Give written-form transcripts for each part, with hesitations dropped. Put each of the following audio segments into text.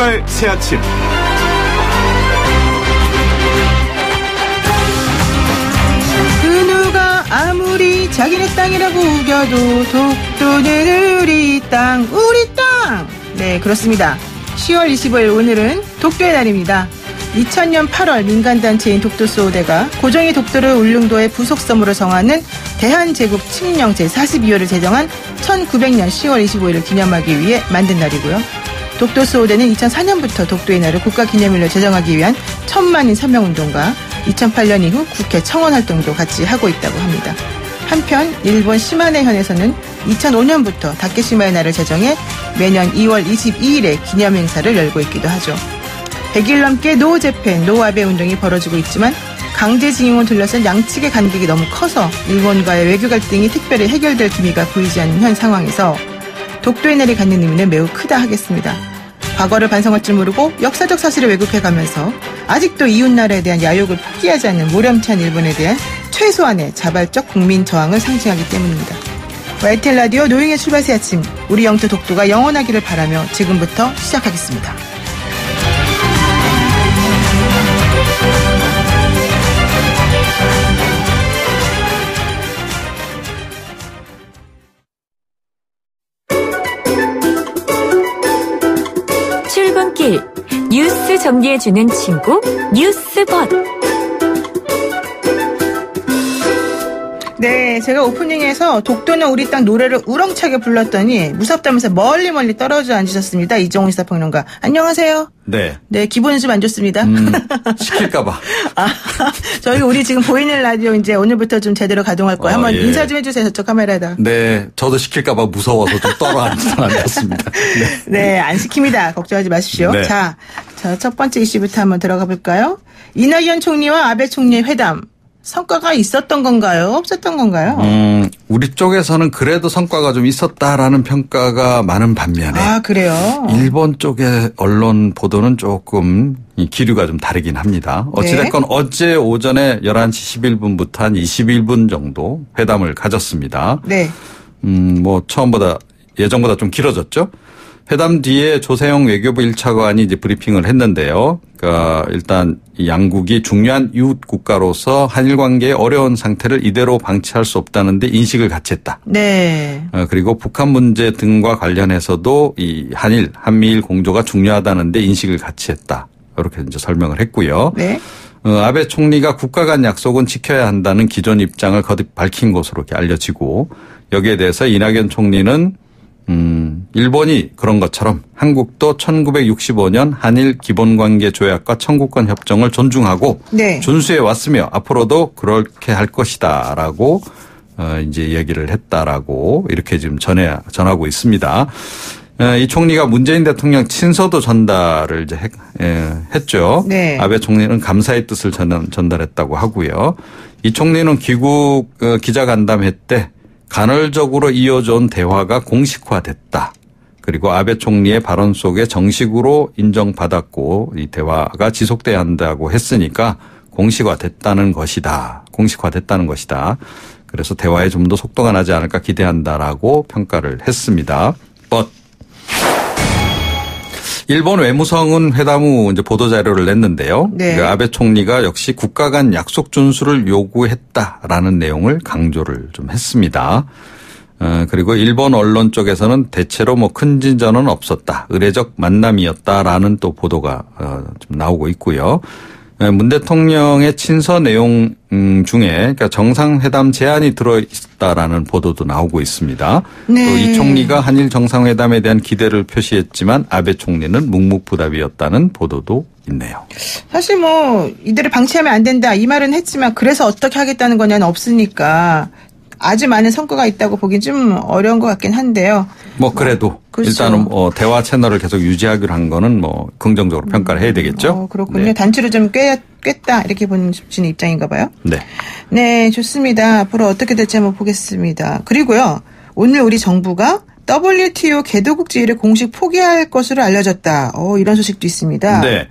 출발 새 아침. 그 누가 아무리 자기네 땅이라고 우겨도 독도는 우리 땅, 우리 땅. 네, 그렇습니다. 10월 25일 오늘은 독도의 날입니다. 2000년 8월 민간단체인 독도수호대가 고정희 독도를 울릉도의 부속섬으로 정하는 대한제국 칙령 제42호를 제정한 1900년 10월 25일을 기념하기 위해 만든 날이고요. 독도수호대는 2004년부터 독도의 날을 국가기념일로 제정하기 위한 천만인 서명운동과 2008년 이후 국회 청원활동도 같이 하고 있다고 합니다. 한편 일본 시마네현에서는 2005년부터 다케시마의 날을 제정해 매년 2월 22일에 기념행사를 열고 있기도 하죠. 100일 넘게 노 재팬, 노 아베 운동이 벌어지고 있지만 강제징용을 둘러싼 양측의 간격이 너무 커서 일본과의 외교 갈등이 특별히 해결될 기미가 보이지 않는 현 상황에서 독도의 날이 갖는 의미는 매우 크다 하겠습니다. 과거를 반성할 줄 모르고 역사적 사실을 왜곡해가면서 아직도 이웃나라에 대한 야욕을 포기하지 않는 모렴치한 일본에 대한 최소한의 자발적 국민 저항을 상징하기 때문입니다. YTN 라디오 노영의 출발 새 아침, 우리 영토 독도가 영원하기를 바라며 지금부터 시작하겠습니다. 출근길 뉴스 정리해주는 친구 뉴스봇. 네, 제가 오프닝에서 독도는 우리 땅 노래를 우렁차게 불렀더니 무섭다면서 멀리 떨어져 앉으셨습니다. 이정훈 시사평론가. 안녕하세요. 네. 네, 기분은 좀 안 좋습니다. 시킬까봐. 우리 지금 보이는 라디오 이제 오늘부터 좀 제대로 가동할 거예요. 한번 인사 좀 해주세요. 저쪽 카메라에다. 네, 저도 시킬까봐 무서워서 좀 앉았습니다. 네, 안 시킵니다. 걱정하지 마십시오. 네. 자, 첫 번째 이슈부터 한번 들어가 볼까요? 이낙연 총리와 아베 총리의 회담. 성과가 있었던 건가요? 없었던 건가요? 우리 쪽에서는 그래도 성과가 좀 있었다라는 평가가 많은 반면에. 아, 그래요? 일본 쪽의 언론 보도는 조금 기류가 좀 다르긴 합니다. 어찌됐건 네. 어제 오전에 11시 11분부터 한 21분 정도 회담을 가졌습니다. 네. 예전보다 좀 길어졌죠? 회담 뒤에 조세영 외교부 1차관이 이제 브리핑을 했는데요. 그러니까 일단 이 양국이 중요한 이웃 국가로서 한일 관계의 어려운 상태를 이대로 방치할 수 없다는데 인식을 같이 했다. 네. 그리고 북한 문제 등과 관련해서도 이 한미일 공조가 중요하다는데 인식을 같이 했다. 이렇게 이제 설명을 했고요. 네. 아베 총리가 국가 간 약속은 지켜야 한다는 기존 입장을 거듭 밝힌 것으로 이렇게 알려지고 여기에 대해서 이낙연 총리는 일본이 그런 것처럼 한국도 1965년 한일 기본관계 조약과 청구권 협정을 존중하고 네. 준수해 왔으며 앞으로도 그렇게 할 것이다라고 이제 얘기를 했다라고 이렇게 지금 전하고 있습니다. 이 총리가 문재인 대통령 친서도 전달을 이제 했죠. 네. 아베 총리는 감사의 뜻을 전달했다고 하고요. 이 총리는 귀국 기자간담회 때 간헐적으로 이어져온 대화가 공식화됐다. 그리고 아베 총리의 발언 속에 정식으로 인정받았고 이 대화가 지속돼야 한다고 했으니까 공식화됐다는 것이다. 그래서 대화에 좀 더 속도가 나지 않을까 기대한다라고 평가를 했습니다. 일본 외무성은 회담 후 이제 보도자료를 냈는데요. 네. 그 아베 총리가 역시 국가 간 약속 준수를 요구했다라는 내용을 강조를 좀 했습니다. 그리고 일본 언론 쪽에서는 대체로 큰 진전은 없었다. 의례적 만남이었다라는 또 보도가 좀 나오고 있고요. 문 대통령의 친서 내용 중에 그러니까 정상회담 제안이 들어있다라는 보도도 나오고 있습니다. 네. 또 이 총리가 한일 정상회담에 대한 기대를 표시했지만 아베 총리는 묵묵부답이었다는 보도도 있네요. 사실 이들을 방치하면 안 된다 이 말은 했지만 그래서 어떻게 하겠다는 거냐는 없으니까 아주 많은 성과가 있다고 보긴 좀 어려운 것 같긴 한데요. 그래도 그렇죠. 일단은 대화 채널을 계속 유지하기로 한 거는 긍정적으로 평가를 해야 되겠죠. 그렇군요. 네. 단추를 좀 꿰다 이렇게 보시는 입장인가 봐요. 네. 네, 좋습니다. 앞으로 어떻게 될지 한번 보겠습니다. 그리고요. 오늘 우리 정부가 WTO 개도국 지위를 공식 포기할 것으로 알려졌다. 이런 소식도 있습니다. 네.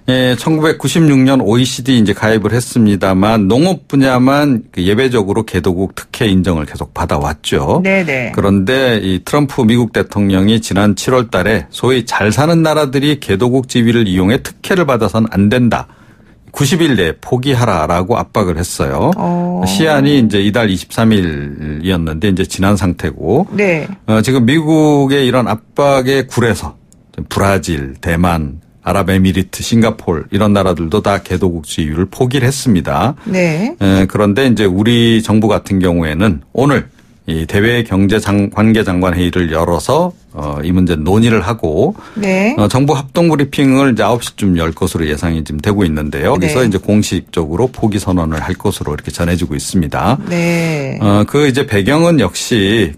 예, 1996년 OECD 이제 가입을 했습니다만 농업 분야만 예외적으로 개도국 특혜 인정을 계속 받아왔죠. 네네. 그런데 이 트럼프 미국 대통령이 지난 7월 달에 소위 잘 사는 나라들이 개도국 지위를 이용해 특혜를 받아서는 안 된다. 90일 내에 포기하라라고 압박을 했어요. 시한이 이제 이달 23일이었는데 이제 지난 상태고. 네. 지금 미국의 이런 압박에 굴해서 브라질, 대만, 아랍에미리트, 싱가포르 이런 나라들도 다 개도국 지위를 포기를 했습니다. 네. 그런데 이제 우리 정부 같은 경우에는 오늘 이 대외 경제 관계 장관 회의를 열어서 이 문제 논의를 하고 네. 정부 합동 브리핑을 이제 9시쯤 열 것으로 예상이 지금 되고 있는데요. 그래서 네. 이제 공식적으로 포기 선언을 할 것으로 이렇게 전해지고 있습니다. 네. 그 이제 배경은 역시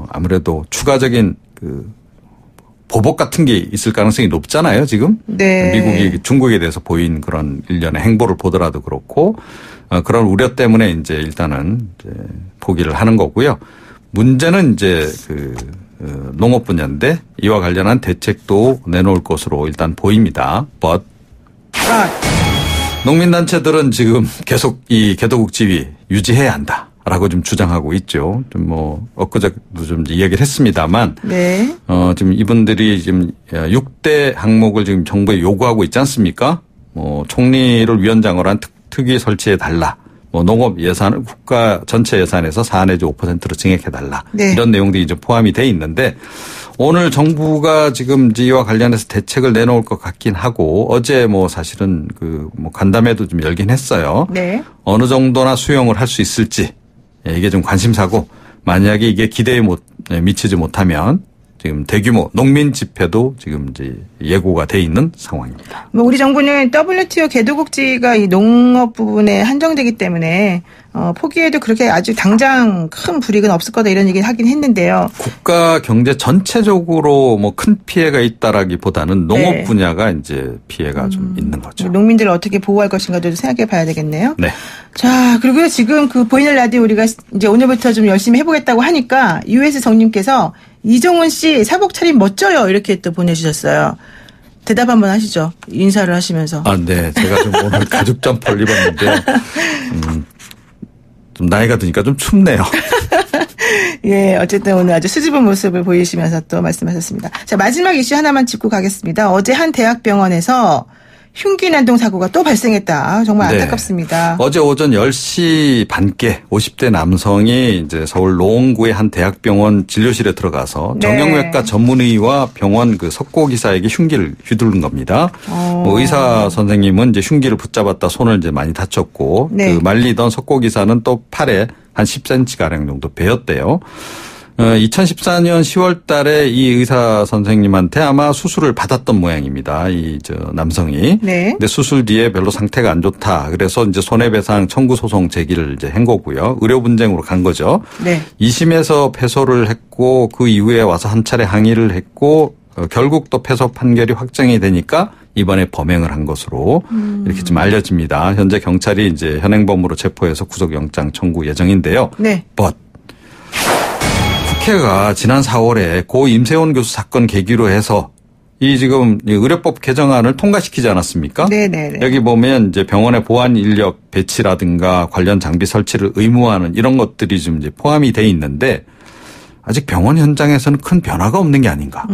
아무래도 추가적인 보복 같은 게 있을 가능성이 높잖아요, 지금. 네. 미국이 중국에 대해서 보인 그런 일련의 행보를 보더라도 그렇고, 그런 우려 때문에 이제 일단은 이제 포기를 하는 거고요. 문제는 이제 농업 분야인데 이와 관련한 대책도 내놓을 것으로 일단 보입니다. 농민단체들은 지금 계속 이 개도국 지위 유지해야 한다. 라고 좀 주장하고 있죠. 엊그제도 좀 이야기를 했습니다만. 네. 지금 이분들이 지금 6대 항목을 지금 정부에 요구하고 있지 않습니까? 총리를 위원장으로 한 특위 설치해 달라. 농업 예산을 국가 전체 예산에서 4 내지 5%로 증액해 달라. 네. 이런 내용들이 이제 포함이 돼 있는데 오늘 정부가 지금 이와 관련해서 대책을 내놓을 것 같긴 하고 어제 사실은 간담회도 좀 열긴 했어요. 네. 어느 정도나 수용을 할 수 있을지. 이게 좀 관심사고 만약에 이게 기대에 미치지 못하면 지금 대규모 농민 집회도 지금 이제 예고가 돼 있는 상황입니다. 우리 정부는 WTO 개도국지가 이 농업 부분에 한정되기 때문에 포기해도 그렇게 아주 당장 큰 불이익은 없을 거다 이런 얘기를 하긴 했는데요. 국가 경제 전체적으로 큰 피해가 있다라기보다는 농업 네. 분야가 이제 피해가 좀 있는 거죠. 농민들을 어떻게 보호할 것인가도 생각해 봐야 되겠네요. 네. 자, 그리고요, 지금 보이는 라디오 우리가 이제 오늘부터 좀 열심히 해보겠다고 하니까 US 정님께서 이종훈 씨 사복 차림 멋져요. 이렇게 또 보내주셨어요. 대답 한번 하시죠. 인사를 하시면서. 네. 제가 좀 오늘 가죽 점퍼를 입었는데요. 좀 나이가 드니까 좀 춥네요. 예, 어쨌든 오늘 아주 수줍은 모습을 보이시면서 또 말씀하셨습니다. 자, 마지막 이슈 하나만 짚고 가겠습니다. 어제 한 대학병원에서 흉기 난동 사고가 또 발생했다. 정말 안타깝습니다. 어제 오전 10시 반께 50대 남성이 이제 서울 노원구의 한 대학병원 진료실에 들어가서 정형외과 전문의와 병원 석고기사에게 흉기를 휘두른 겁니다. 의사 선생님은 이제 흉기를 붙잡았다 손을 이제 많이 다쳤고 말리던 석고기사는 또 팔에 한 10cm 가량 정도 베었대요. 2014년 10월 달에 이 의사 선생님한테 아마 수술을 받았던 모양입니다. 남성이. 네. 근데 수술 뒤에 별로 상태가 안 좋다. 그래서 이제 손해배상 청구 소송 제기를 이제 한 거고요. 의료 분쟁으로 간 거죠. 네. 2심에서 패소를 했고 그 이후에 와서 한 차례 항의를 했고 결국 또 패소 판결이 확정이 되니까 이번에 범행을 한 것으로 이렇게 좀 알려집니다. 현재 경찰이 이제 현행범으로 체포해서 구속영장 청구 예정인데요. 네. 국회가 지난 4월에 고 임세원 교수 사건 계기로 해서 지금 의료법 개정안을 통과시키지 않았습니까? 네네. 여기 보면 이제 병원의 보안 인력 배치라든가 관련 장비 설치를 의무화하는 이런 것들이 좀 이제 포함이 돼 있는데 아직 병원 현장에서는 큰 변화가 없는 게 아닌가.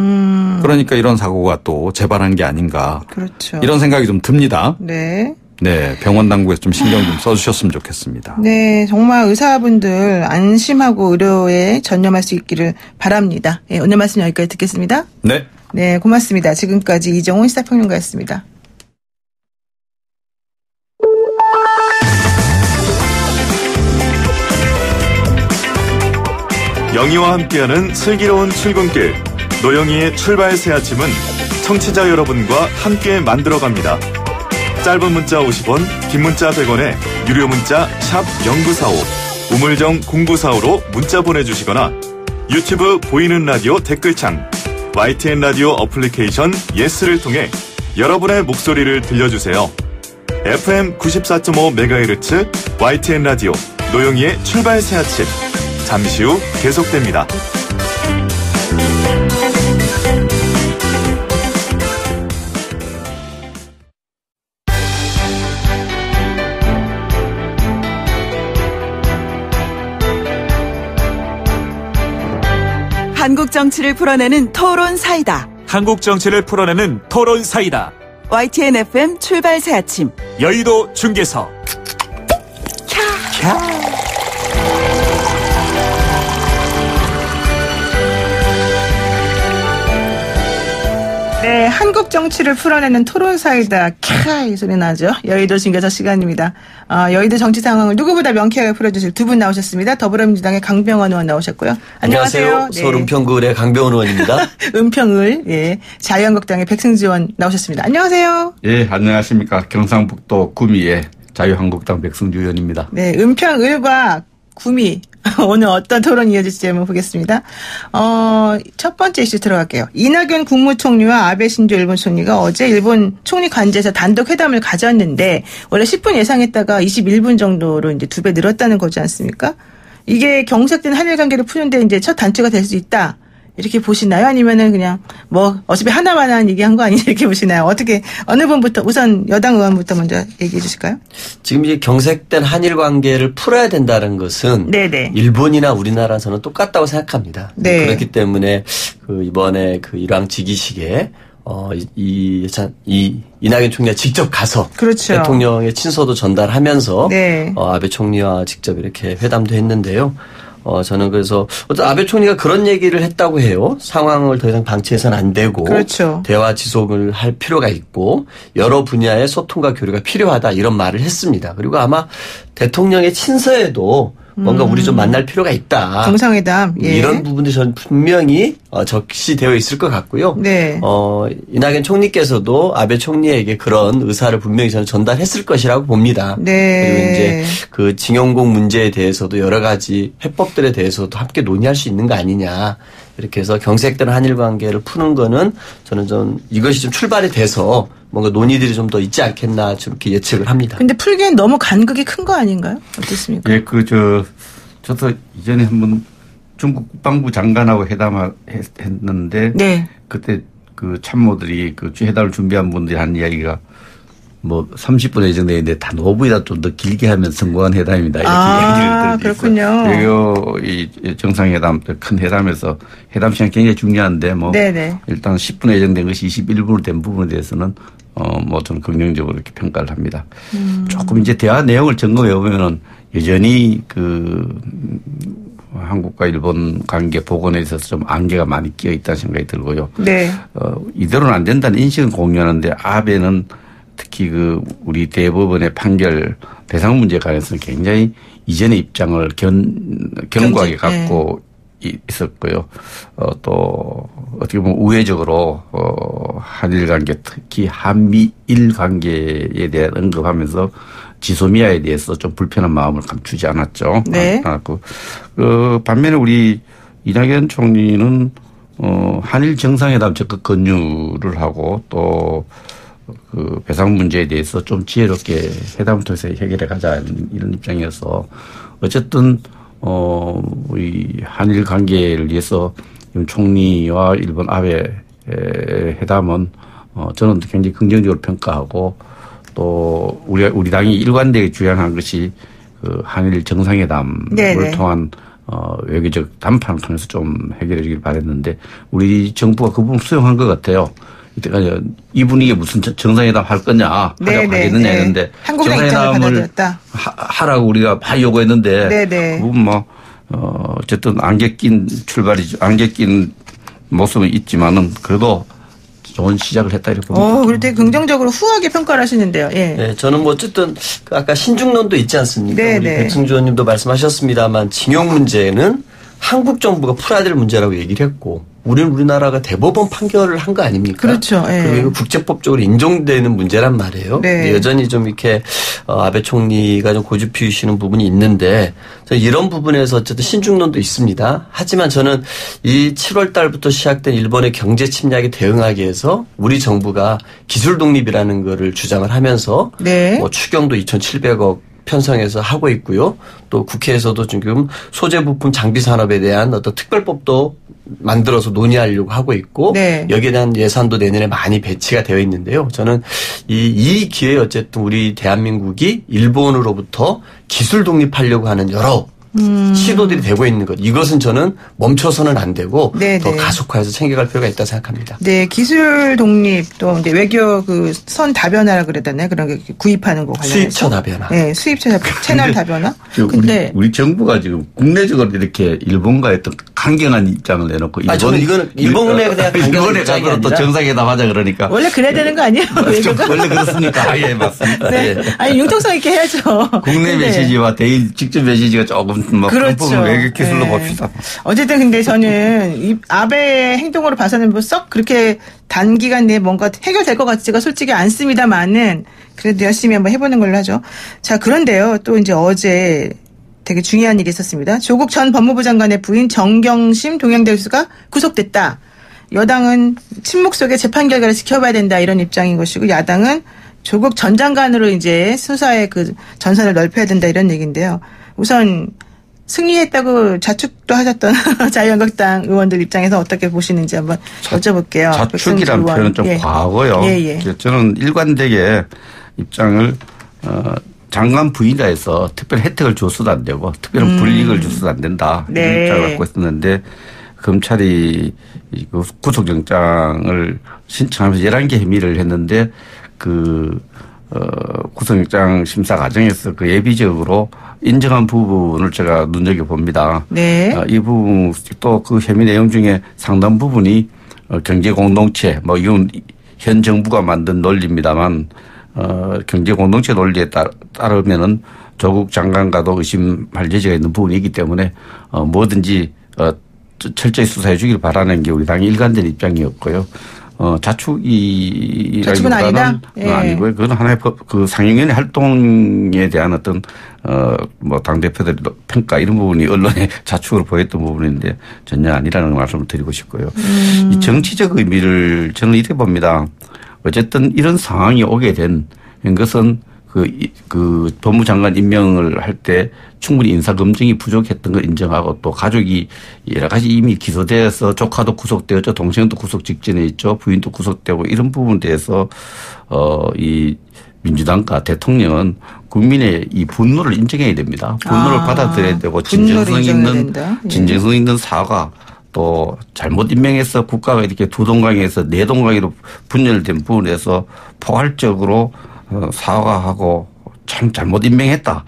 그러니까 이런 사고가 또 재발한 게 아닌가. 그렇죠. 이런 생각이 좀 듭니다. 네. 네, 병원 당국에서 좀 신경 좀 써주셨으면 좋겠습니다. 네, 정말 의사분들 안심하고 의료에 전념할 수 있기를 바랍니다. 예, 오늘 말씀 여기까지 듣겠습니다. 네. 네, 고맙습니다. 지금까지 이종훈 시사평론가였습니다. 영희와 함께하는 슬기로운 출근길 노영희의 출발 새 아침은 청취자 여러분과 함께 만들어갑니다. 짧은 문자 50원, 긴 문자 100원에 유료 문자 샵 0945, 우물정 0945로 문자 보내주시거나 유튜브 보이는 라디오 댓글창, YTN 라디오 어플리케이션 예스를 통해 여러분의 목소리를 들려주세요. FM 94.5MHz YTN 라디오 노영희의 출발 새 아침 잠시 후 계속됩니다. 한국 정치를 풀어내는 토론 사이다. 한국 정치를 풀어내는 토론 사이다. YTN FM 출발 새 아침. 여의도 중계석. 네, 한국 정치를 풀어내는 토론 사이다. 캬, 이 소리 나죠? 여의도 중계석 시간입니다. 여의도 정치 상황을 누구보다 명쾌하게 풀어주실 두 분 나오셨습니다. 더불어민주당의 강병원 의원 나오셨고요. 안녕하세요. 네. 서울 은평구의 강병원 의원입니다. 은평을, 예. 자유한국당의 백승주 의원 나오셨습니다. 안녕하세요. 예, 안녕하십니까. 경상북도 구미의 자유한국당 백승주 의원입니다. 네, 은평을과 구미. 오늘 어떤 토론이 이어질지 한번 보겠습니다. 첫 번째 이슈 들어갈게요. 이낙연 국무총리와 아베 신조 일본 총리가 어제 일본 총리 관저에서 단독 회담을 가졌는데 원래 10분 예상했다가 21분 정도로 이제 2배 늘었다는 거지 않습니까? 이게 경색된 한일 관계를 푸는데 이제 첫 단추가 될 수 있다. 이렇게 보시나요? 아니면은 그냥 뭐 어차피 하나만한 얘기한 거 아니냐 이렇게 보시나요? 어떻게 어느 분부터 우선 여당 의원부터 먼저 얘기해 주실까요? 지금 이제 경색된 한일 관계를 풀어야 된다는 것은 네네. 일본이나 우리나라에서는 똑같다고 생각합니다. 네. 그렇기 때문에 이번에 일왕 즉위식에 이낙연 총리가 직접 가서 그렇죠. 대통령의 친서도 전달하면서 네. 아베 총리와 직접 이렇게 회담도 했는데요. 저는 그래서 어떤 아베 총리가 그런 얘기를 했다고 해요. 상황을 더 이상 방치해서는 안 되고 그렇죠. 대화 지속을 할 필요가 있고 여러 분야의 소통과 교류가 필요하다 이런 말을 했습니다. 그리고 아마 대통령의 친서에도 뭔가 우리 좀 만날 필요가 있다. 정상회담. 예. 이런 부분도 저는 분명히 적시되어 있을 것 같고요. 네. 이낙연 총리께서도 아베 총리에게 그런 의사를 분명히 저는 전달했을 것이라고 봅니다. 네. 그리고 이제 그 징용공 문제에 대해서도 여러 가지 해법들에 대해서도 함께 논의할 수 있는 거 아니냐. 이렇게 해서 경색된 한일 관계를 푸는 거는 저는 좀 이것이 좀 출발이 돼서 뭔가 논의들이 좀 더 있지 않겠나 좀 이렇게 예측을 합니다. 근데 풀기엔 너무 간극이 큰 거 아닌가요? 어떻습니까? 예, 저도 이전에 한번 중국 국방부 장관하고 회담했는데 네. 그때 그 참모들이 그 회담을 준비한 분들이 한 이야기가 뭐 30분 예정돼 있는데 단 5분이나 좀 더 길게 하면 성공한 회담입니다. 이렇게 얘기를 그렇군요. 이 정상회담 큰 회담에서 회담 시간 굉장히 중요한데 뭐 네네. 일단 10분에 예정된 것이 21분으로 된 부분에 대해서는 뭐 저는 긍정적으로 이렇게 평가를 합니다. 조금 이제 대화 내용을 점검해 보면은 여전히 한국과 일본 관계 복원에 있어서 좀 안개가 많이 끼어 있다는 생각이 들고요. 네. 이대로는 안 된다는 인식은 공유하는데 아베는 특히 우리 대법원의 판결 배상 문제에 관해서는 굉장히 이전의 입장을 견고하게 갖고 있었고요. 또 어떻게 보면 우회적으로 한일 관계 특히 한미일 관계에 대한 언급하면서 지소미아에 대해서 좀 불편한 마음을 감추지 않았죠. 네. 반면에 우리 이낙연 총리는 한일 정상회담 적극 권유를 하고 또 배상 문제에 대해서 좀 지혜롭게 회담을 통해서 해결해 가자 이런 입장이어서 어쨌든 우리 한일 관계를 위해서 총리와 일본 아베 회담은 저는 굉장히 긍정적으로 평가하고 또 우리 당이 일관되게 주장한 것이 한일 정상회담을 네네. 통한 외교적 담판을 통해서 좀 해결해 주길 바랬는데 우리 정부가 그 부분 수용한 것 같아요. 이때까지 이 분위기에 무슨 정상회담 할 거냐 하라고 하겠느냐 했는데 정상회담을 하라고 우리가 다 요구했는데 네네. 그 부분 어쨌든 안개 낀 출발이죠. 안개 낀 모습은 있지만은 그래도 좋은 시작을 했다 이렇게 봅니다. 그럴 때 긍정적으로 후하게 평가를 하시는데요. 예. 네, 저는 뭐 어쨌든 아까 신중론도 있지 않습니까? 네네. 우리 백승주 의원님도 말씀하셨습니다만 징용 문제는 한국 정부가 풀어야 될 문제라고 얘기를 했고 우리는 우리나라가 대법원 판결을 한 거 아닙니까? 그렇죠. 예. 그리고 국제법적으로 인정되는 문제란 말이에요. 네. 여전히 좀 이렇게 아베 총리가 좀 고집 피우시는 부분이 있는데 저는 이런 부분에서 어쨌든 신중론도 있습니다. 하지만 저는 이 7월 달부터 시작된 일본의 경제 침략에 대응하기 위해서 우리 정부가 기술 독립이라는 거를 주장을 하면서 네. 뭐 추경도 2,700억 편성해서 하고 있고요. 또 국회에서도 지금 소재 부품 장비 산업에 대한 어떤 특별법도 만들어서 논의하려고 하고 있고 네. 여기에 대한 예산도 내년에 많이 배치가 되어 있는데요. 저는 이 기회에 어쨌든 우리 대한민국이 일본으로부터 기술 독립하려고 하는 여러 시도들이 되고 있는 것. 이것은 저는 멈춰서는 안 되고 네, 더 네. 가속화해서 챙겨갈 필요가 있다고 생각합니다. 네, 기술 독립 또 이제 외교 그 선 다변화라 그래야 되나요? 그런 게 구입하는 거 관련해서. 수입처 다변화. 네, 수입처 채널 다변화. 근데 우리 정부가 지금 국내적으로 이렇게 일본과의 어떤 강경한 입장을 내놓고 저는 이거는 일본에 그냥 일본에 가서 또 정상회담 하자 그러니까 원래 그래야 되는 거 아니에요? 외교가? 원래 그렇습니까? 예, 맞습니다. 네. 예. 아니 융통성 있게 해야죠. 국내 근데 메시지와 대일 직접 메시지가 조금 뭐 그렇죠. 부분 외교 기술로 네. 봅시다. 어쨌든 근데 저는 이 아베의 행동으로 봐서는 뭐 썩 그렇게 단기간 내에 뭔가 해결될 것 같지가 솔직히 않습니다만은 그래도 열심히 한번 해보는 걸로 하죠. 자, 그런데요. 또 이제 어제 되게 중요한 일이 있었습니다. 조국 전 법무부 장관의 부인 정경심 동양대 교수가 구속됐다. 여당은 침묵 속에 재판 결과를 지켜봐야 된다 이런 입장인 것이고 야당은 조국 전 장관으로 이제 수사의 그 전선을 넓혀야 된다 이런 얘기인데요. 우선 승리했다고 자축도 하셨던 자유한국당 의원들 입장에서 어떻게 보시는지 한번 여쭤볼게요. 자축이라는 표현은 좀 과거요. 예. 저는 일관되게 입장을 장관 부인이라 해서 특별 혜택을 줘서도 안 되고 특별한 불이익을 줘서도 안 된다. 네. 이런 입장을 갖고 있었는데 검찰이 구속영장을 신청하면서 11개 혐의를 했는데 구속영장 심사 과정에서 그 예비적으로 인정한 부분을 제가 눈여겨봅니다. 네. 이 부분 또 그 혐의 내용 중에 상당 부분이 경제공동체 이건 현 정부가 만든 논리입니다만 경제공동체 논리에 따르면은 조국 장관과도 의심할 여지가 있는 부분이기 때문에 뭐든지 철저히 수사해 주길 바라는 게 우리 당의 일관된 입장이었고요. 자축은 아니다? 아니고요. 그건 하나의 그 상임위원회 활동에 대한 어떤 당대표들의 평가 이런 부분이 언론의 자축으로 보였던 부분인데 전혀 아니라는 말씀을 드리고 싶고요. 이 정치적 의미를 저는 이렇게 봅니다. 어쨌든 이런 상황이 오게 된 것은 그 법무장관 임명을 할 때 충분히 인사검증이 부족했던 걸 인정하고 또 가족이 여러 가지 이미 기소되어서 조카도 구속되었죠. 동생도 구속 직전에 있죠. 부인도 구속되고 이런 부분에 대해서 이 민주당과 대통령은 국민의 이 분노를 인정해야 됩니다. 분노를 받아들여야 되고 진정성 있는 사과 또 잘못 임명해서 국가가 이렇게 두 동강에서 네 동강으로 분열된 부분에서 포괄적으로 사과하고 참 잘못 임명했다.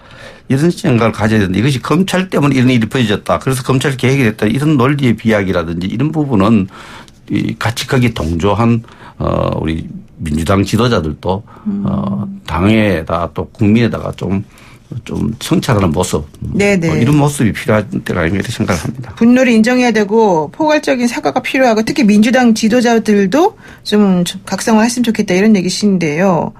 이런 생각을 가져야 된다. 이것이 검찰 때문에 이런 일이 벌어졌다. 그래서 검찰 개혁이 됐다. 이런 논리의 비약이라든지 이런 부분은 같이 거기 동조한 우리 민주당 지도자들도 당에다 또 국민에다가 좀 성찰하는 모습. 네네. 이런 모습이 필요한 때가 아닌가 이렇게 생각을 합니다. 분노를 인정해야 되고 포괄적인 사과가 필요하고 특히 민주당 지도자들도 좀 각성을 했으면 좋겠다 이런 얘기신데요.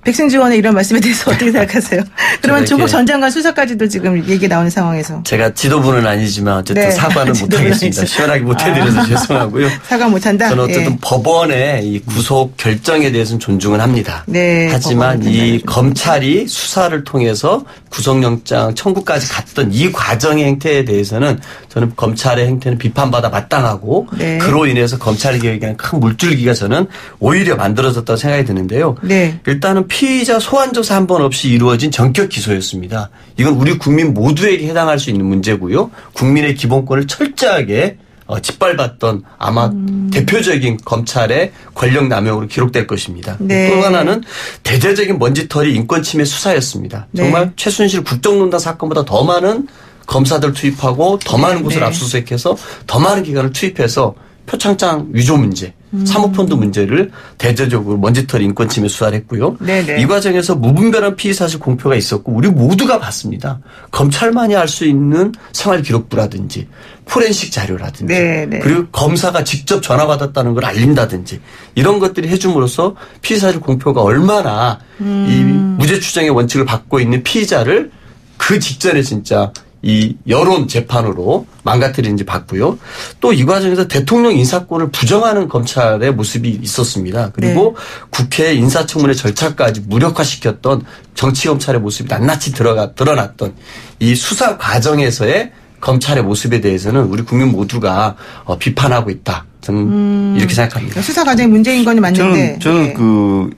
백승지원의 이런 말씀에 대해서 어떻게 생각하세요? 그러면 조국 전 장관 수사까지도 지금 얘기 나오는 상황에서. 제가 지도부는 아니지만 어쨌든 네. 사과는 못하겠습니다. 시원하게 못해드려서 죄송하고요. 사과 못한다? 저는 어쨌든 법원의 이 구속 결정에 대해서는 존중은 합니다. 네. 하지만 이 검찰이 수사를 통해서 구속영장 청구까지 갔던 이 과정의 행태에 대해서는 저는 검찰의 행태는 비판받아 마땅하고 네. 그로 인해서 검찰 개혁에는 큰 물줄기가 저는 오히려 만들어졌다고 생각이 드는데요. 네. 일단은 피의자 소환조사 한 번 없이 이루어진 전격 기소였습니다. 이건 우리 국민 모두에게 해당할 수 있는 문제고요. 국민의 기본권을 철저하게 짓밟았던 아마 대표적인 검찰의 권력 남용으로 기록될 것입니다. 네. 또 하나는 대대적인 먼지털이 인권침해 수사였습니다. 네. 정말 최순실 국정농단 사건보다 더 많은 검사들 투입하고 더 많은 곳을 네. 압수수색해서 더 많은 기관을 투입해서 표창장 위조 문제, 사모펀드 문제를 대대적으로 먼지털이 인권침해 수사를 했고요. 네네. 이 과정에서 무분별한 피의사실 공표가 있었고 우리 모두가 봤습니다. 검찰만이 알 수 있는 생활기록부라든지 포렌식 자료라든지 네네. 그리고 검사가 직접 전화받았다는 걸 알린다든지 이런 것들이 해줌으로써 피의사실 공표가 얼마나 이 무죄 추정의 원칙을 받고 있는 피의자를 그 직전에 진짜 이 여론 재판으로 망가뜨리는지 봤고요. 또 이 과정에서 대통령 인사권을 부정하는 검찰의 모습이 있었습니다. 그리고 국회 인사청문회 절차까지 무력화시켰던 정치검찰의 모습이 낱낱이 드러났던 이 수사 과정에서의 검찰의 모습에 대해서는 우리 국민 모두가 비판하고 있다. 저는 이렇게 생각합니다. 수사 과정이 문제인 건 맞는데. 저는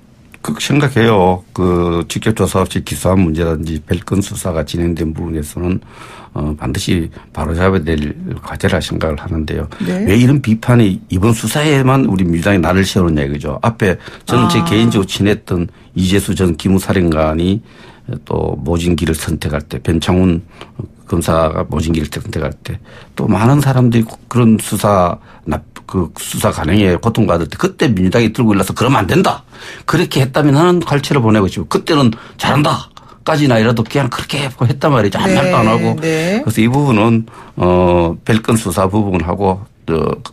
생각해요. 직접 조사 없이 기소한 문제라든지 별건 수사가 진행된 부분에서는 반드시 바로잡아야 될 과제라 생각을 하는데요. 네. 왜 이런 비판이 이번 수사에만 우리 민주당이 나를 세우느냐 이거죠. 앞에 저는 제 개인적으로 친했던 이재수 전 기무사령관이 또 모진기를 선택할 때, 변창훈 검사가 모진기를 선택할 때, 또 많은 사람들이 그런 수사 관행에 고통받을 때 그때 민주당이 들고 일어나서 그러면 안 된다. 그렇게 했다면 나는 갈채를 보내고 싶고 그때는 잘한다. 까지나이라도 그냥 그렇게 했단 말이죠. 한 말도 안 하고. 네. 그래서 이 부분은 별건 수사 부분하고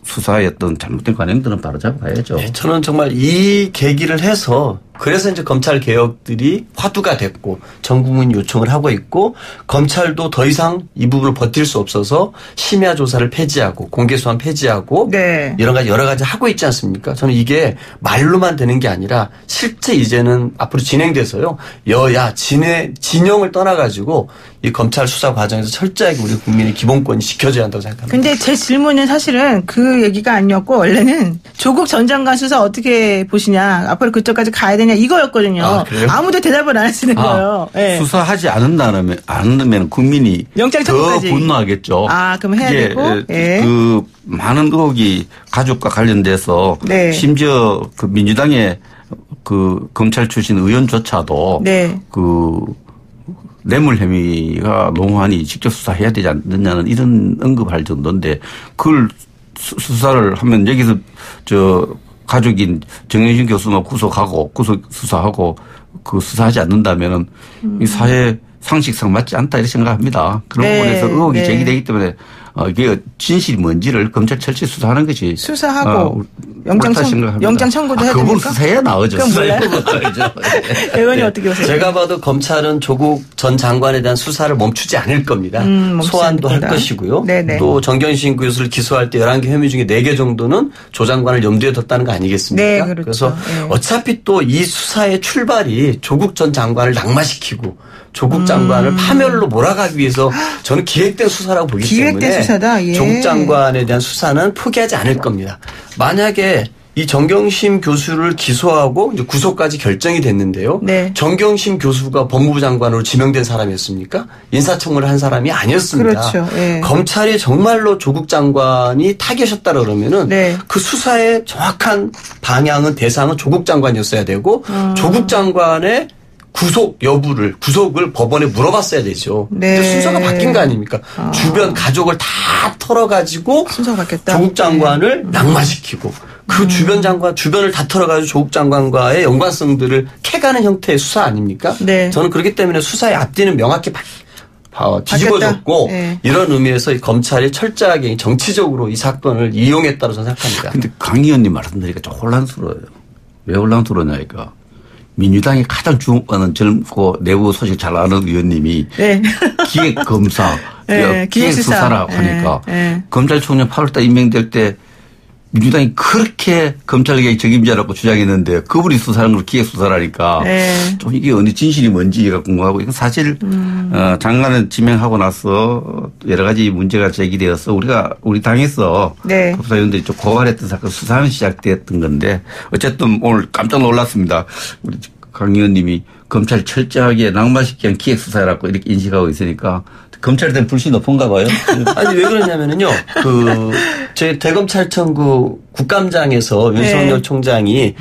수사의 어떤 잘못된 관행들은 바로 잡아가야죠. 네, 저는 정말 이 계기를 해서 그래서 이제 검찰 개혁들이 화두가 됐고 전 국민 요청을 하고 있고 검찰도 더 이상 이 부분을 버틸 수 없어서 심야 조사를 폐지하고 공개 수사 폐지하고 네. 여러 가지 하고 있지 않습니까? 저는 이게 말로만 되는 게 아니라 실제 이제는 앞으로 진행돼서요. 여야 진영을 떠나가지고 이 검찰 수사 과정에서 철저하게 우리 국민의 기본권이 지켜져야 한다고 생각합니다. 근데 제 질문은 사실은 그 얘기가 아니었고 원래는 조국 전 장관 수사 어떻게 보시냐. 앞으로 그쪽까지 가야 되냐 이거였거든요. 아무도 대답을 안 하시는 거예요. 네. 수사하지 않으면 국민이 영장 더 청구까지. 분노하겠죠. 그럼 해야 되고. 네. 많은 의혹이 가족과 관련돼서 네. 심지어 민주당의 검찰 출신 의원조차도 네. 뇌물 혐의가 농후하니 직접 수사해야 되지 않느냐는 이런 언급할 정도인데 그걸 수사를 하면 여기서 가족인 정영신 교수만 구속 수사하고 수사하지 않는다면은 이 사회 상식상 맞지 않다 이렇게 생각합니다. 그런 네. 부분에서 의혹이 네. 제기되기 때문에 이게 진실이 뭔지를 검찰 철저히 수사하는 것이 수사하고 영장 청구도 해야 그분 됩니까? 수사해야 나오죠. 그럼 몰라요? 의원이 네. 어떻게 보세요? 제가 봐도 검찰은 조국 전 장관에 대한 수사를 멈추지 않을 겁니다. 소환도 할 것이고요. 네네. 또 정경심 교수를 기소할 때 11개 혐의 중에 4개 정도는 조 장관을 염두에 뒀다는 거 아니겠습니까? 네, 그렇죠. 그래서 네. 어차피 또 이 수사의 출발이 조국 전 장관을 낙마시키고 조국 장관을 파멸로 몰아가기 위해서 저는 기획된 수사라고 보기 기획된 때문에 수사다. 예. 조국 장관에 대한 수사는 포기하지 않을 겁니다. 만약에 이 정경심 교수를 기소하고 이제 구속까지 결정이 됐는데요. 네. 정경심 교수가 법무부 장관으로 지명된 사람이었습니까? 인사청문을 한 사람이 아니었습니다. 그렇죠. 예. 검찰이 정말로 조국 장관이 타겟이었다 그러면은 네. 그 수사의 정확한 방향은 대상은 조국 장관이었어야 되고 조국 장관의 구속을 법원에 물어봤어야 되죠. 네. 근데 순서가 바뀐 거 아닙니까? 주변 가족을 다 털어가지고 순서가 바뀌었다. 조국 장관을 낙마시키고 그 주변을 다 털어가지고 조국 장관과의 연관성들을 캐가는 형태의 수사 아닙니까? 네. 저는 그렇기 때문에 수사의 앞뒤는 명확히 뒤집어졌고 네. 이런 의미에서 이 검찰이 철저하게 정치적으로 이 사건을 이용했다고 저는 생각합니다. 근데 강 의원님 말씀드리니까 좀 혼란스러워요. 왜 혼란스러우냐니까. 민주당이 가장 주목하는 젊고 내부 소식 잘 아는 의원님이 네. 기획검사, 네, 기획수사라고 하니까 검찰총장 8월달 임명될 때 민주당이 그렇게 검찰개혁 적임자라고 주장했는데 그분이 수사하는 걸 기획수사라니까 좀 이게 어느 진실이 뭔지가 궁금하고 이건 사실 장관을 지명하고 나서 여러 가지 문제가 제기되어서 우리 당에서 법사위원들이 좀 고발했던 사건 수사는 시작됐던 건데 어쨌든 오늘 깜짝 놀랐습니다. 우리 강 의원님이 검찰 철저하게 낙마시키기 위한 기획수사라고 이렇게 인식하고 있으니까 검찰에 대한 불신이 높은가 봐요. 아니, 왜 그러냐면은요, 제 대검찰청 국감장에서 윤석열 총장이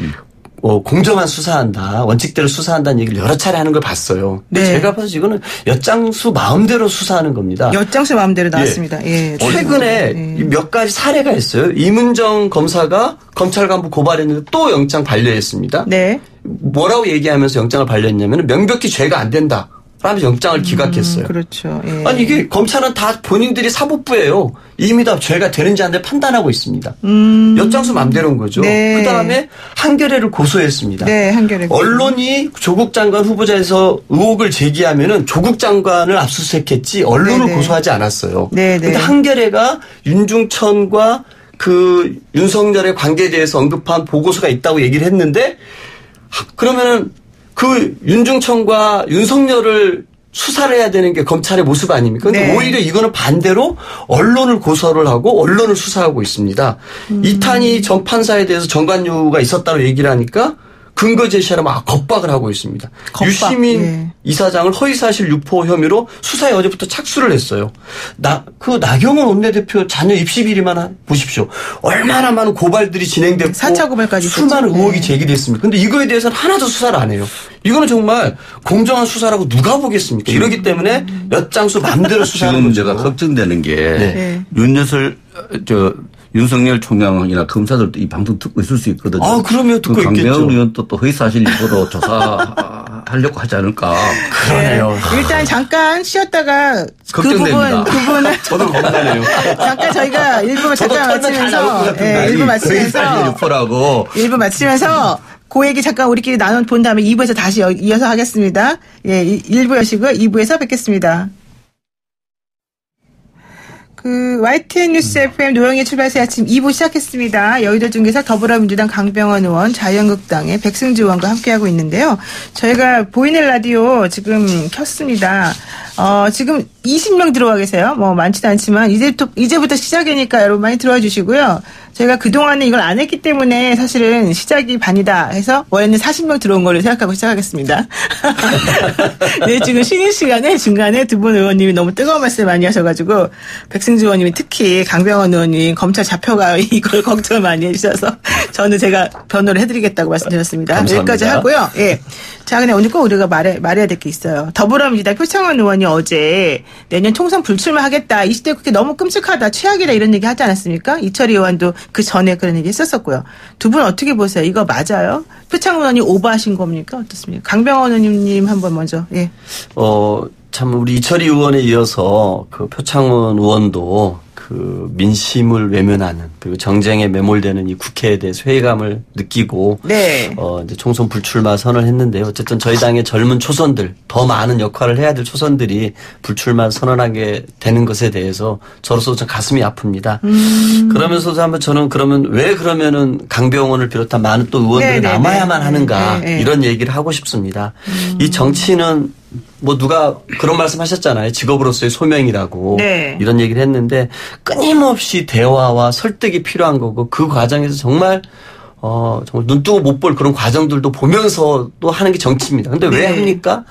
공정한 수사한다, 원칙대로 수사한다는 얘기를 여러 차례 하는 걸 봤어요. 근데 제가 봐서 이거는 엿장수 마음대로 수사하는 겁니다. 엿장수 마음대로 나왔습니다. 예. 최근에 몇 가지 사례가 있어요. 이문정 검사가 검찰 간부 고발했는데 또 영장 반려했습니다. 네. 뭐라고 얘기하면서 영장을 반려했냐면 명백히 죄가 안 된다. 라면서 영장을 기각했어요. 그렇죠. 예. 아니 이게 검찰은 다 본인들이 사법부예요. 이미 다 죄가 되는지 안 되는지 판단하고 있습니다. 엿장수 맘대로인 거죠. 네. 그다음에 한겨레를 고소했습니다. 네, 한겨레. 언론이 조국 장관 후보자에서 의혹을 제기하면은 조국 장관을 압수수색했지 언론을 네네. 고소하지 않았어요. 네네. 근데 한겨레가 윤중천과 윤석열의 관계에 대해서 언급한 보고서가 있다고 얘기를 했는데 그러면은 윤중천과 윤석열을 수사를 해야 되는 게 검찰의 모습 아닙니까? 근데 오히려 이거는 반대로 언론을 고소를 하고 언론을 수사하고 있습니다. 이탄희 전 판사에 대해서 정관유가 있었다고 얘기를 하니까 근거 제시하라 막 겁박을 하고 있습니다. 겁박, 유시민 예. 이사장을 허위사실 유포 혐의로 수사에 어제부터 착수를 했어요. 나경원 원내대표 자녀 입시 비리만 보십시오. 얼마나 많은 고발들이 진행됐고 4차 고발까지 수많은 있었죠. 의혹이 네. 제기됐습니다. 그런데 이거에 대해서는 하나도 수사를 안 해요. 이거는 정말 공정한 수사라고 누가 보겠습니까? 이렇기 때문에 엿장수 마음대로 수사하는 지금 거죠. 제가 걱정되는 게 네. 윤석열 총장이나 검사들도 이 방송 듣고 있을 수 있거든요. 아, 그러면 듣고 있겠죠. 강병원 의원도 또 허위사실 유포로 조사하려고 하지 않을까. 그러네요. 일단 잠깐 쉬었다가 걱정됩니다. 그 부분을 저도 겁나네요. 잠깐 저희가 일부 저도 잠깐 털면 잘 나올 것 마치면서 같은데. 일부 허위사실 마치면서 유포라고. 일부 마치면서 그 얘기 잠깐 우리끼리 나눠 본 다음에 2부에서 다시 이어서 하겠습니다. 예, 1부 여시고 2부에서 뵙겠습니다. YTN 뉴스 FM 노영의 출발새 아침 2부 시작했습니다. 여의도 중계사 더불어민주당 강병원 의원, 자유한국당의 백승주 의원과 함께하고 있는데요. 저희가 보이는 라디오 지금 켰습니다. 지금 20명 들어와 계세요. 뭐 많지는 않지만 이제부터 시작이니까 여러분 많이 들어와 주시고요. 저희가 그동안에 이걸 안 했기 때문에 사실은 시작이 반이다 해서 원래는 40명 들어온 걸로 생각하고 시작하겠습니다. 네, 지금 쉬는 시간에 중간에 두 분 의원님이 너무 뜨거운 말씀 많이 하셔가지고 백승주 의원님이 특히 강병원 의원님 검찰 잡혀가 이걸 걱정을 많이 해주셔서 저는 제가 변호를 해드리겠다고 말씀드렸습니다. 감사합니다. 여기까지 하고요. 예. 자, 근데 오늘 꼭 우리가 말해야 될 게 있어요. 더불어민주당 표창원 의원이 어제 내년 총선 불출마하겠다. 20대 국회 너무 끔찍하다. 최악이다. 이런 얘기 하지 않았습니까? 이철희 의원도 그 전에 그런 얘기 했었었고요. 두 분 어떻게 보세요? 이거 맞아요? 표창원 의원이 오버하신 겁니까? 어떻습니까? 강병원 의원님 한번 먼저. 예. 참 우리 이철희 의원에 이어서 그 표창원 의원도 그 민심을 외면하는 그리고 정쟁에 매몰되는 이 국회에 대해서 회의감을 느끼고 네. 이제 총선 불출마 선언을 했는데요. 어쨌든 저희 당의 젊은 초선들 더 많은 역할을 해야 될 초선들이 불출마 선언하게 되는 것에 대해서 저로서 좀 가슴이 아픕니다. 그러면서도 한번 저는 왜 그러면은 강병원을 비롯한 많은 또 의원들이 네네네. 남아야만 하는가 네. 이런 얘기를 하고 싶습니다. 이 정치는 뭐 누가 그런 말씀 하셨잖아요. 직업으로서의 소명이라고. 네. 이런 얘기를 했는데 끊임없이 대화와 설득이 필요한 거고 그 과정에서 정말 눈 뜨고 못 볼 그런 과정들도 보면서 또 하는 게 정치입니다. 근데 왜 네. 합니까?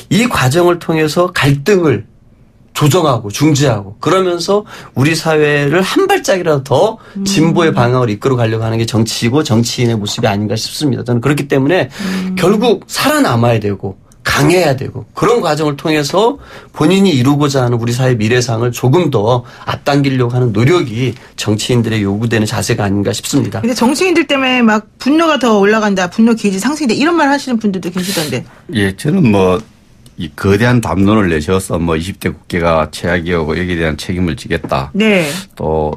이 과정을 통해서 갈등을 조정하고 중재하고 그러면서 우리 사회를 한 발짝이라도 더 진보의 방향으로 이끌어 가려고 하는 게 정치이고 정치인의 모습이 아닌가 싶습니다. 저는 그렇기 때문에 결국 살아남아야 되고 강해야 되고 그런 과정을 통해서 본인이 이루고자 하는 우리 사회 미래상을 조금 더 앞당기려고 하는 노력이 정치인들의 요구되는 자세가 아닌가 싶습니다. 근데 정치인들 때문에 막 분노가 더 올라간다. 분노 게이지 상승돼. 이런 말 하시는 분들도 계시던데. 예, 저는 이 거대한 담론을 내셔서 20대 국회가 최악이고 여기에 대한 책임을 지겠다. 네. 또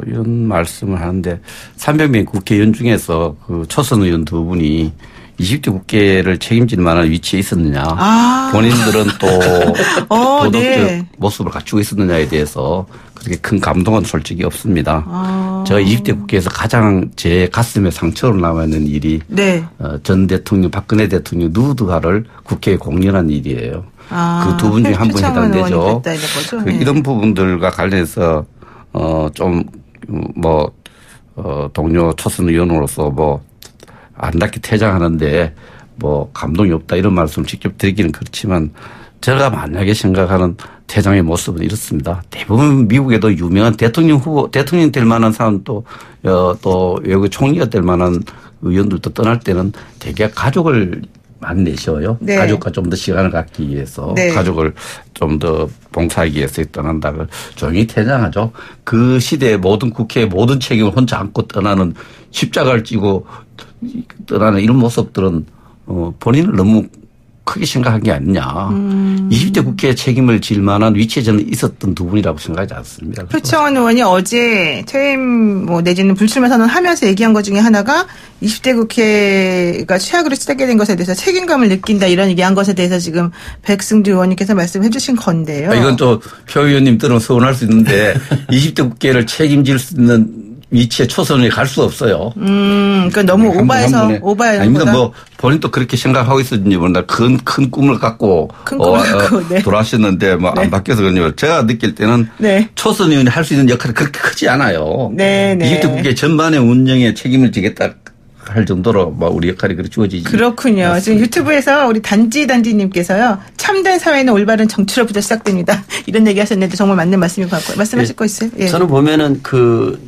이런 말씀을 하는데 300명 국회의원 중에서 그 초선 의원 두 분이 20대 국회를 책임질 만한 위치에 있었느냐. 본인들은 또 도덕적 네. 모습을 갖추고 있었느냐에 대해서 그렇게 큰 감동은 솔직히 없습니다. 제가 20대 국회에서 가장 제 가슴에 상처로 남아있는 일이 네. 전 대통령 박근혜 대통령 누드화를 국회에 공연한 일이에요. 그 두 분 중에 한 분이 해당되죠. 네. 이런 부분들과 관련해서 동료 초선 의원으로서 아름답게 퇴장하는데 감동이 없다 이런 말씀을 직접 드리기는 그렇지만 제가 만약에 생각하는 퇴장의 모습은 이렇습니다. 대부분 미국에도 유명한 대통령 될 만한 사람 또 외국 총리가 될 만한 의원들도 떠날 때는 대개 가족을 많이 내셔요. 네. 가족과 좀 더 시간을 갖기 위해서 네. 가족을 좀 더 봉사하기 위해서 떠난다고 조용히 퇴장하죠. 그 시대의 모든 국회의 모든 책임을 혼자 안고 떠나는 십자가를 쥐고 떠나는 이런 모습들은 본인을 너무 크게 생각한 게 아니냐. 20대 국회의 책임을 질 만한 위치에 저는 있었던 두 분이라고 생각하지 않습니다. 표창원 의원이 어제 퇴임 내지는 불출마 선언하면서 얘기한 것 중에 하나가 20대 국회가 최악으로 시작이 된 것에 대해서 책임감을 느낀다 이런 얘기한 것에 대해서 지금 백승주 의원님께서 말씀해 주신 건데요. 이건 또 표 의원님 들으면 서운할 수 있는데 20대 국회를 책임질 수 있는 위치에 초선이 갈 수 없어요. 그러니까 너무 오바해서 아닙니다. 본인도 그렇게 생각하고 있었는지 모른다. 큰 꿈을 갖고 네. 돌아가셨는데 안 바뀌어서 그런지 제가 느낄 때는 네. 초선 의원이 할 수 있는 역할이 그렇게 크지 않아요. 네. 20대 국회 전반의 운영에 책임을 지겠다 할 정도로 막 우리 역할이 그렇게 주어지지. 그렇군요. 맞습니다. 지금 유튜브에서 우리 단지님께서요. 참된 사회는 올바른 정치로부터 시작됩니다. 이런 얘기 하셨는데 정말 맞는 말씀인 것 같고요. 말씀하실 거 있어요? 예. 저는 보면은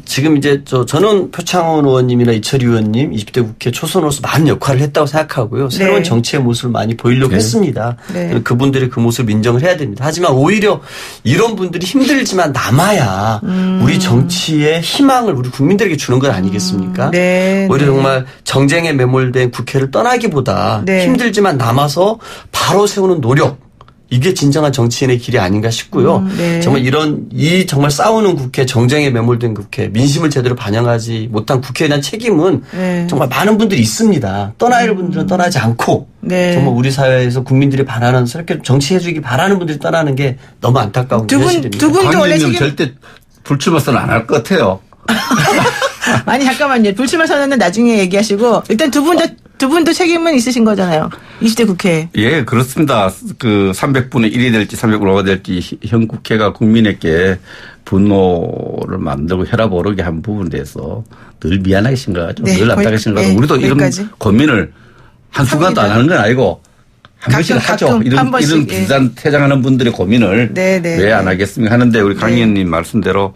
지금 이제 저는 표창원 의원님이나 이철희 의원님 20대 국회 초선으로서 많은 역할을 했다고 생각하고요. 새로운 정치의 모습을 많이 보이려고 했습니다. 네. 그분들이 그 모습을 인정을 해야 됩니다. 하지만 오히려 이런 분들이 힘들지만 남아야 우리 정치의 희망을 우리 국민들에게 주는 건 아니겠습니까? 네. 오히려 정말 정쟁에 매몰된 국회를 떠나기보다 힘들지만 남아서 바로 세우는 노력. 이게 진정한 정치인의 길이 아닌가 싶고요. 정말 정말 싸우는 국회, 정쟁에 매몰된 국회, 민심을 제대로 반영하지 못한 국회에 대한 책임은 정말 많은 분들이 있습니다. 떠나야 할 분들은 떠나지 않고 정말 우리 사회에서 국민들이 바라는 새롭게 정치해주기 바라는 분들이 떠나는 게 너무 안타까운 현실입니다. 두 분도 원래 책임 절대 불출마 선언 안 할 것 같아요. 아니 잠깐만요. 불출마 선언은 나중에 얘기하시고 일단 두 분도 책임은 있으신 거잖아요. 20대 국회. 예, 그렇습니다. 300분의 1이 될지 300분의 5가 될지 현 국회가 국민에게 분노를 만들고 혈압 오르게 한 부분에 대해서 늘 미안하게 생각하죠. 늘 안타깝게 생각하고 우리도 거기까지. 이런 고민을 한순간도 안 하는 건 아니고 한 번씩 하죠. 이런 비슷한 퇴장하는 분들의 고민을 왜 안 하겠습니까 하는데 우리 강 의원님 말씀대로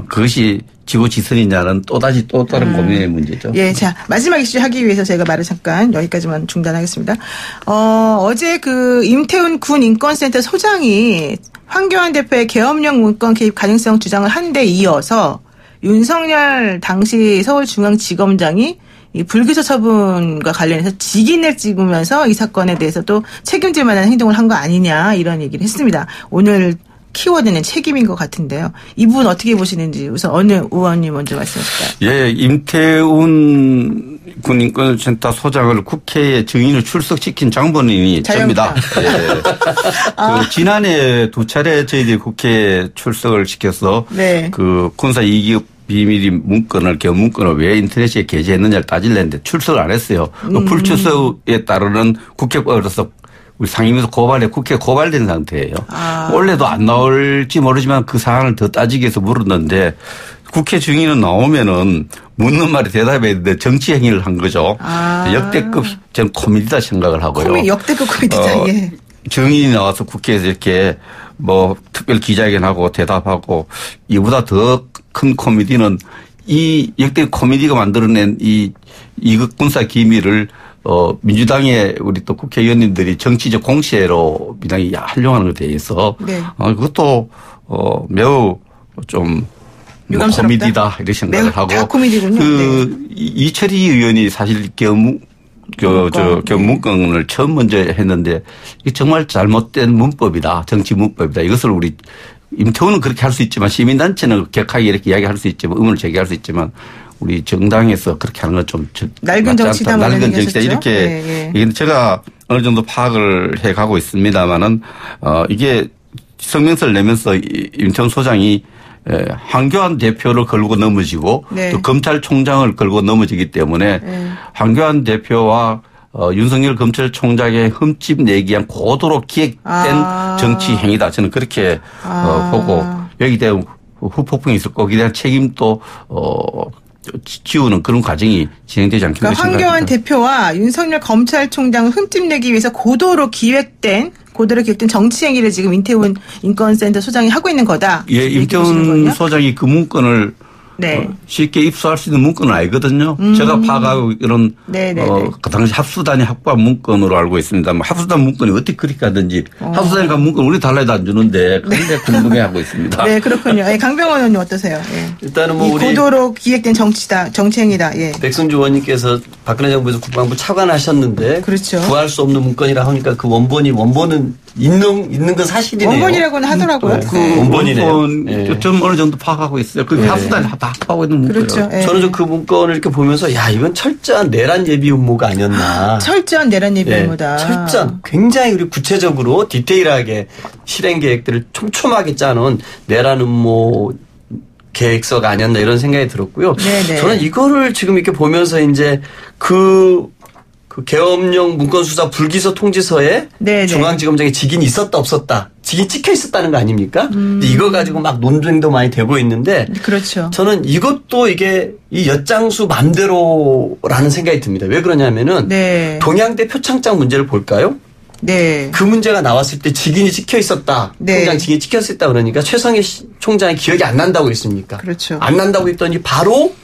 그것이 지고지선이냐는 또 다른 고민의 문제죠. 예, 자 마지막 이슈 하기 위해서 제가 말을 잠깐 여기까지만 중단하겠습니다. 어제 임태훈 군 인권센터 소장이 황교안 대표의 계엄령 문건 개입 가능성 주장을 한 데 이어서 윤석열 당시 서울중앙지검장이 이 불기소 처분과 관련해서 직인을 찍으면서 이 사건에 대해서도 책임질 만한 행동을 한 거 아니냐 이런 얘기를 했습니다. 오늘 키워드는 책임인 것 같은데요. 이 부분 어떻게 보시는지 우선 어느 의원님 먼저 말씀하실까요? 예, 임태훈 군인권센터 소장을 국회에 증인을 출석시킨 장본인이 접니다. 예. 지난해 2차례 저희들이 국회에 출석을 시켜서 군사 이기업 비밀이 문건을 계엄 문건을 왜 인터넷에 게재했느냐를 따지려는데 출석을 안 했어요. 불출석에 따르는 국회법으로서 우리 상임위에서 국회 고발된 상태예요. 원래도 안 나올지 모르지만 그 사안을 더 따지기 위해서 물었는데 국회 증인은 나오면은 묻는 말에 대답해야 되는데 정치 행위를 한 거죠. 역대급 저는 코미디다 생각을 하고요. 역대급 코미디다. 예. 증인이 나와서 국회에서 이렇게 특별 기자회견하고 대답하고 이보다 더 큰 코미디는 이 역대 코미디가 만들어낸 이국 군사 기밀을 민주당의 우리 또 국회의원님들이 정치적 공세로 민당이 활용하는 것에 대해서 그것도 매우 좀 코미디다 이렇게 생각을 하고 다 코미디군요. 이철희 의원이 사실 계엄 문건을 처음 먼저 했는데 이게 정말 잘못된 문법이다. 정치 문법이다. 이것을 우리 임태훈은 그렇게 할 수 있지만 시민단체는 격하게 이렇게 이야기할 수 있지만 의문을 제기할 수 있지만 우리 정당에서 그렇게 하는 건 좀 낡은 정치다. 낡은 정치다. 이렇게 이게 제가 어느 정도 파악을 해가고 있습니다만은 이게 성명서를 내면서 임태훈 소장이 황교안 대표를 걸고 넘어지고 또 검찰총장을 걸고 넘어지기 때문에 황교안 대표와 윤석열 검찰총장의 흠집 내기 위한 고도로 기획된 정치 행위다. 저는 그렇게 보고 여기에 대한 후폭풍이 있을 거기에 대한 책임도 지우는 그런 과정이 진행되지 않겠나 그러니까 황교안 대표와 윤석열 검찰총장을 흠집 내기 위해서 고도로 기획된 정치 행위를 지금 임태훈 인권센터 소장이 하고 있는 거다. 예, 임태훈 소장이 그 문건을 쉽게 입수할 수 있는 문건은 아니거든요. 제가 파악하고 이런 그 당시 합수단이 확보한 문건으로 알고 있습니다. 합수단 문건이 어떻게 그렇게 하든지 합수단이 간 문건 우리 달라도 안 주는데 그런데 궁금해하고 있습니다. 네, 그렇군요. 강병원 의원님 어떠세요? 일단은 우리 고도로 기획된 정치행위다. 백승주 의원님께서 박근혜 정부에서 국방부 차관하셨는데 구할 수 없는 문건이라 하니까 그 원본은 있는 건 사실이네요. 원본이라고는 하더라고요. 원본이네요. 좀 어느 정도 파악하고 있어요. 그 합수단이 다 파악하고 있는 문건이에요. 그렇죠. 저는 그 문건을 이렇게 보면서 이건 철저한 내란 예비 음모가 아니었나. 철저한 내란 예비 음모다. 철저한 굉장히 우리 구체적으로 디테일하게 실행 계획들을 촘촘하게 짜놓은 내란 음모 계획서가 아니었나 이런 생각이 들었고요. 저는 이거를 지금 이렇게 보면서 이제 그 계엄령 문건수사 불기소 통지서에 중앙지검장의 직인이 있었다 없었다 직이 찍혀 있었다는 거 아닙니까? 이거 가지고 막 논쟁도 많이 되고 있는데 그렇죠. 저는 이것도 이게 이 엿장수 맘대로라는 생각이 듭니다. 왜 그러냐면은 네. 동양대 표창장 문제를 볼까요? 네. 그 문제가 나왔을 때 직인이 찍혀 있었다. 네. 총장 직인이 찍혀 있었다 그러니까 최성희 총장이 기억이 안 난다고 했습니까? 그렇죠. 안 난다고 했더니 바로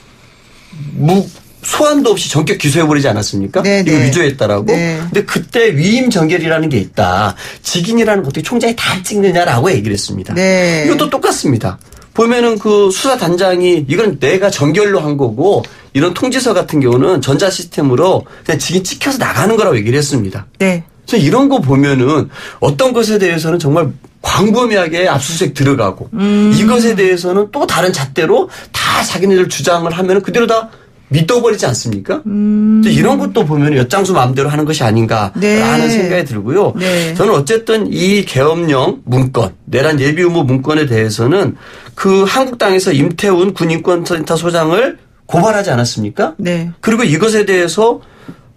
소환도 없이 전격 기소해버리지 않았습니까? 네, 이거 네. 위조했다라고. 네. 근데 그때 위임 전결이라는 게 있다. 직인이라는 거 어떻게 총장이 다 찍느냐라고 얘기를 했습니다. 네. 이것도 똑같습니다. 보면은 그 수사단장이 이건 내가 전결로 한 거고 이런 통지서 같은 경우는 전자 시스템으로 그냥 직인 찍혀서 나가는 거라고 얘기를 했습니다. 네. 그래서 이런 거 보면은 어떤 것에 대해서는 정말 광범위하게 압수수색 들어가고 이것에 대해서는 또 다른 잣대로 다 자기네들 주장을 하면은 그대로 다 믿어버리지 않습니까? 이런 것도 보면 엿장수 마음대로 하는 것이 아닌가라는 네. 생각이 들고요. 네. 저는 어쨌든 이 계엄령 문건, 내란 예비 의무 문건에 대해서는 그 한국당에서 임태훈 군인권센터 소장을 고발하지 않았습니까? 네. 그리고 이것에 대해서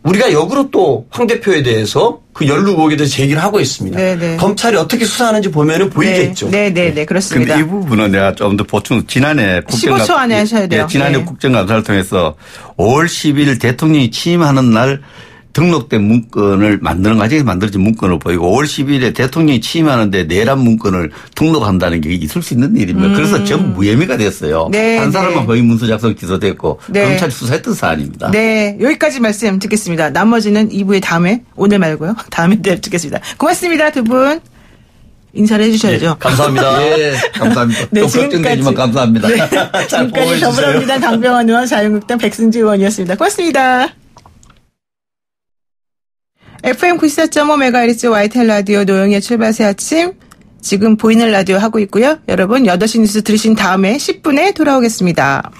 우리가 역으로 또 황 대표에 대해서 그 연루 의혹에 대해서 제기를 하고 있습니다. 네네. 검찰이 어떻게 수사하는지 보면은 보이겠죠. 네네네. 그렇습니다. 근데 이 부분은 내가 좀 더 보충, 지난해 15초 안에 하셔야 돼요. 지난해 네. 국정감사를 통해서 5월 10일 대통령이 취임하는 날 등록된 문건을 만드는 과정에서 만들어진 문건을 보이고 5월 10일에 대통령이 취임하는데 내란 문건을 등록한다는 게 있을 수 있는 일입니다. 그래서 전부 무혐의가 됐어요. 네, 한 사람만 네. 거의 문서 작성 기소됐고 네. 검찰이 수사했던 사안입니다. 네. 여기까지 말씀 듣겠습니다. 나머지는 2부의 다음에, 오늘 말고요. 다음에 듣겠습니다. 고맙습니다. 두 분. 인사를 해주셔야죠. 감사합니다. 예, 감사합니다. 네, 또 걱정되지만 감사합니다. 네. 잘 보호해 지금까지 주세요. 더불어민주당 강병원 의원, 자유한국당 백승주 의원이었습니다. 고맙습니다. FM 94.5MHz YTN 라디오 노영의 출발 새 아침. 지금 보이는 라디오 하고 있고요. 여러분 8시 뉴스 들으신 다음에 10분에 돌아오겠습니다.